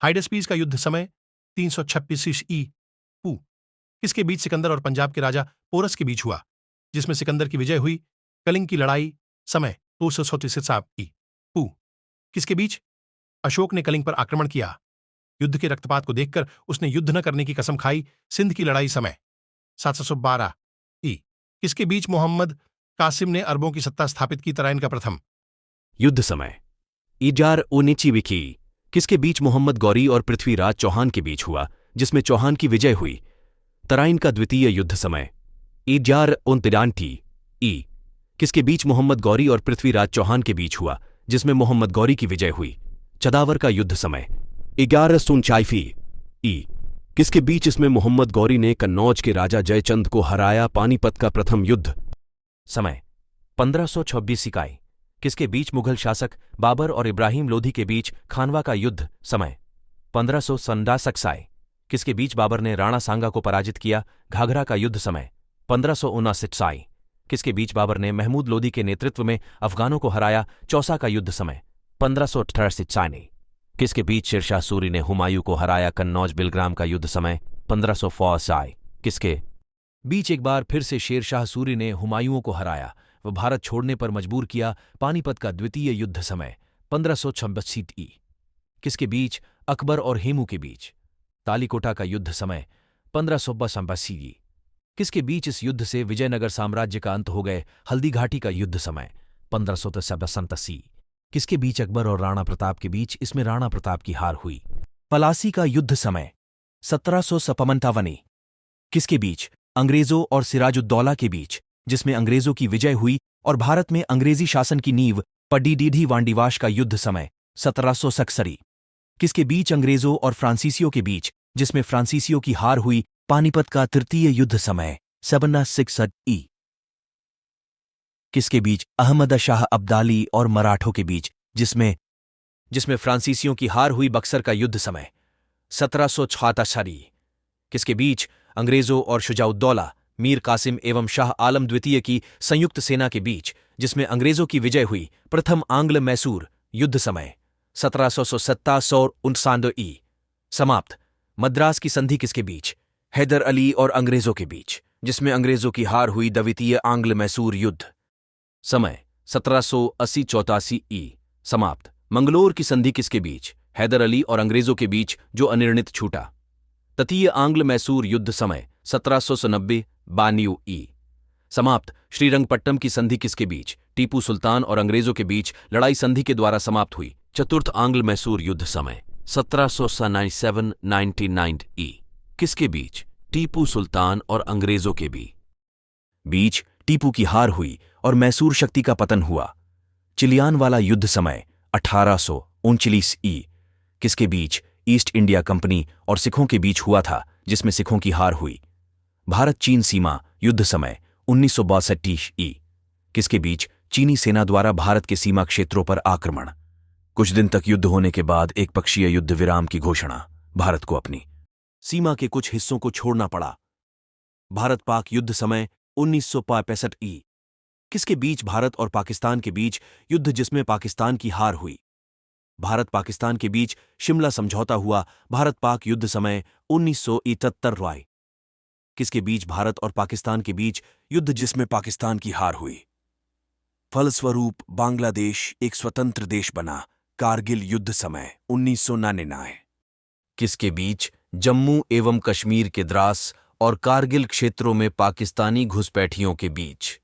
हाइडेस्पीस का युद्ध समय 326 ई पू किसके बीच सिकंदर और पंजाब के राजा पोरस के बीच हुआ, जिसमें सिकंदर की विजय हुई। कलिंग की लड़ाई समय 236 ई पू किसके बीच अशोक ने कलिंग पर आक्रमण किया। युद्ध के रक्तपात को देखकर उसने युद्ध न करने की कसम खाई। सिंध की लड़ाई समय 712 ई किसके बीच मोहम्मद कासिम ने अरबों की सत्ता स्थापित की। तराइन का प्रथम युद्ध समय इजार ओनिची विकी किसके बीच मोहम्मद गौरी और पृथ्वीराज चौहान के बीच हुआ, जिसमें चौहान की विजय हुई। तराइन का द्वितीय युद्ध समय इजार ओनतिडांटी ई किसके बीच मोहम्मद गौरी और पृथ्वीराज चौहान के बीच हुआ, जिसमें मोहम्मद गौरी की विजय हुई। चदावर का युद्ध समय 11 ई किसके बीच इसमें मोहम्मद गौरी ने कन्नौज के राजा जयचंद को हराया। पानीपत का प्रथम युद्ध समय 1526 इकाई किसके बीच मुगल शासक बाबर और इब्राहिम लोधी के बीच। खानवा का युद्ध समय 1567 किसके बीच बाबर ने राणा सांगा को पराजित किया। घाघरा का युद्ध समय 1559 किसके बीच बाबर ने महमूद लोधी के नेतृत्व में अफगानों को हराया। चौसा का युद्ध समय 1568 किसके बीच शेरशाह सूरी ने हुमायूं को हराया। कन्नौज बिलग्राम का युद्ध समय 1504 किसके बीच एक बार फिर से शेरशाह सूरी ने हुमायूं को हराया व भारत छोड़ने पर मजबूर किया। पानीपत का द्वितीय युद्ध समय 1586 ई किसके बीच अकबर और हेमू के बीच। तालीकोटा का युद्ध समय 1582 किसके बीच इस युद्ध से विजयनगर साम्राज्य का अंत हो गए। हल्दी घाटी का युद्ध समय 1587 किसके बीच अकबर और राणा प्रताप के बीच। इसमें राणा प्रताप की हार हुई। पलासी का युद्ध समय 1757 किसके बीच अंग्रेजों और सिराजुद्दौला के बीच, जिसमें अंग्रेजों की विजय हुई और भारत में अंग्रेजी शासन की नींव पड़ी। डीडी वांडीवाश का युद्ध समय 1767 किसके बीच अंग्रेजों और फ्रांसीसियों के बीच, जिसमें फ्रांसीसियों की हार हुई। पानीपत का तृतीय युद्ध समय 1766 ई किसके बीच अहमद शाह अब्दाली और मराठों के बीच, जिसमें फ्रांसीसियों की हार हुई। बक्सर का युद्ध समय 1776 किसके बीच अंग्रेजों और शुजाउद्दौला मीर कासिम एवं शाह आलम द्वितीय की संयुक्त सेना के बीच, जिसमें अंग्रेजों की विजय हुई। प्रथम आंग्ल मैसूर युद्ध समय 1797 ई समाप्त। मद्रास की संधि किसके बीच। हैदर अली और अंग्रेजों के बीच, जिसमें अंग्रेजों की हार हुई। द्वितीय आंग्ल मैसूर युद्ध समय 1780-84 ई समाप्त। मंगलोर की संधि किसके बीच। हैदर अली और अंग्रेजों के बीच, जो अनिर्णित छूटा। तृतीय आंग्ल मैसूर युद्ध समय 1790-92 ई समाप्त। श्रीरंगपट्टम की संधि किसके बीच। टीपू सुल्तान और अंग्रेजों के बीच लड़ाई संधि के द्वारा समाप्त हुई। चतुर्थ आंग्ल मैसूर युद्ध समय 1797-99 ई किसके बीच। टीपू सुल्तान और अंग्रेजों के बीच टीपू की हार हुई और मैसूर शक्ति का पतन हुआ। चिलियानवाला युद्ध समय 1839 ई किसके बीच। ईस्ट इंडिया कंपनी और सिखों के बीच हुआ था, जिसमें सिखों की हार हुई। भारत चीन सीमा युद्ध समय 1962 ई किसके बीच। चीनी सेना द्वारा भारत के सीमा क्षेत्रों पर आक्रमण। कुछ दिन तक युद्ध होने के बाद एक पक्षीय युद्ध विराम की घोषणा। भारत को अपनी सीमा के कुछ हिस्सों को छोड़ना पड़ा। भारत पाक युद्ध समय 1965 ई किसके बीच। भारत और पाकिस्तान के बीच युद्ध, जिसमें पाकिस्तान की हार हुई। भारत पाकिस्तान के बीच शिमला समझौता हुआ। भारत पाक युद्ध समय 1971 किसके बीच। भारत और पाकिस्तान के बीच युद्ध, जिसमें पाकिस्तान की हार हुई। फलस्वरूप बांग्लादेश एक स्वतंत्र देश बना। कारगिल युद्ध समय 1999 किसके बीच। जम्मू एवं कश्मीर के द्रास और कारगिल क्षेत्रों में पाकिस्तानी घुसपैठियों के बीच।